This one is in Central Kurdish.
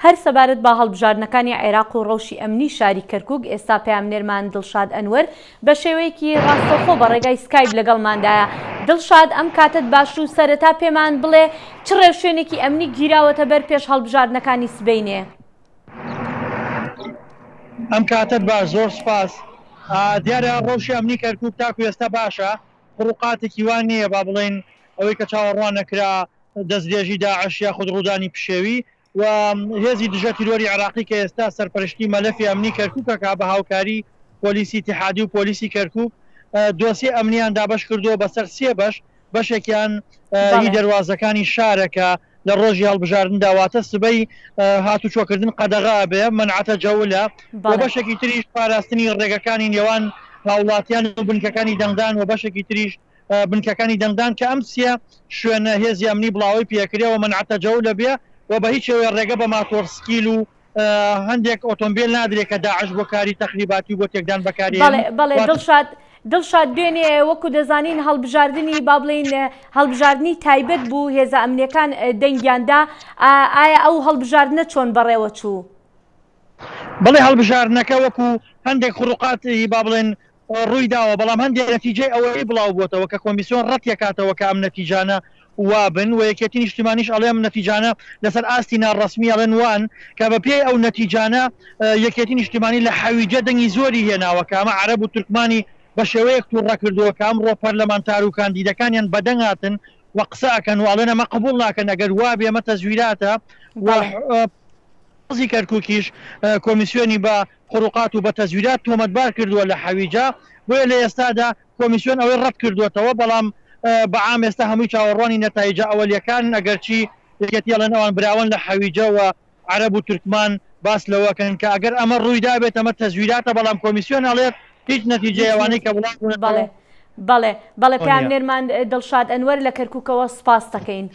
هەر سەبارەت بە هەڵبژاردنەکانی عێراق و ڕەوشی ئەمنی شاری کەرکووک ئێستا پامنێرمان دڵشاد ئەنوەر بە شێوەیەکی ڕاستەوخۆ بە ڕێگای سکایپ لەگەڵماندایە. دڵشاد ئەم کاتت باش و سەرەتا پێمان بڵێ چ ڕێوشوێنێکی ئەمنی گیراوەتە بەر پێش هەڵبژاردنەکانی سبەینێ؟ ئەم کاتت باش، زۆر سپاس. دیارە ڕەوشی ئەمنی کەرکووک تاکو ئێستا باشە، فڕوقاتێکی وان نییە با بڵێن ئەوەی کە چاوەڕوان نەکرا دەستدێژی داعش یا خود ڕوودانی پشێوی و هێزی دژە تیرۆری عراقی کە ئێستا سەرپەرشتی مەلەفی ئەمنی کەرکووکەکە بە هاوکاری پۆلیسی اتحادی و پۆلیسی کەرکووک دۆسی ئەمنیان دابش کردووە بەسەر سێ بەشێکیان هی دەواازەکانی شارەکە لە ڕۆژی هەڵبژاردن داواتە سبەی هاتوچۆکردن قەدەغا بێ منعەتە جەولە و بەشێکی تریش پاراستنی ڕێگەکانی نێوان هاوڵاتیان و بنکەکانی دەنگدان و بەشێکی تریش بنکەکانی دەنگدان کە ئەم سیە شوێنە هێزی ئەمنی بڵاوی پێکرێەوە منعەتە جەولە بێ و بە هیچ شێوەیە ڕێگە بە ماتۆرسکیل و هەندێک ئۆتۆمبیل نادرێت کە داعش بۆ کاری تەخریباتی بۆ تێکدان بەکاری. بەڵێ دڵشاد دوێنێ وەکو دەزانین هەڵبژاردننی با بڵین هەڵبژاردننی تایبەت بوو هێزە ئەمنیەکان دەنگیاندا، ئایا ئەو هەڵبژاردنە چۆن بەڕێوە چوو؟ بڵێ هەڵبژاردنەکە وەکو هەندێک خڕوقاتی با بڵێن ڕوویداوە، بەڵام هەندێک نەتیجەی ئەوەی بڵاو بۆتەوە کە کۆمیسیۆن ڕەتیەکاتەوە کە ئەم نەتیجانە وابن و یەکێتی نیشتیمانیش ئەڵێم نەتیجانە لەسەر ئاستی ناڕەسمی ئەڵێن وان کە بە پێی ئەو نەتیجانە یەکێتی نیشتیمانی لە حەویجە دەنگی زۆری هێناوە کە ئەمە عەرەب و تورکمانی بە شێوەیەک تووڕەکردووە کە ئەمڕۆ پەرلەمانتار و کاندیدەکانیان بەدەنگ هاتن و قسەکەن و ئەڵێن ئەمە قبوڵ ناکەن ئەگەر وا بێ ئەمە تەزویراتە حەزی کەرکووکیش کۆمیسیۆنی بە خڕوقات و بە تەزویرات تۆمەتبار کردووە لە حەویجە، بۆیە لە ئێستادا کۆمیسیۆن ئەوەی ڕەت کردوێتەوە، بەڵام بەعام ئێستا هەمووی چاوەڕوانی نەتایجە ئەوەلیەکان ئەگەرچی یەکێتی ئەڵێن ئەوان براون لە حەویجە و عەرەب و تورکمان باس لەوەکەن کە ئەگەر ئەمە ڕوویدا بێت ئەمە تەزویراتە، بەڵام کۆمیسیۆن ئەڵێت هیچ نەتیجەیەوانەی کە بڵێ پامنێرمان دڵشاد ئەنوەر لە کەرکووکەوە سپاس دەکەین.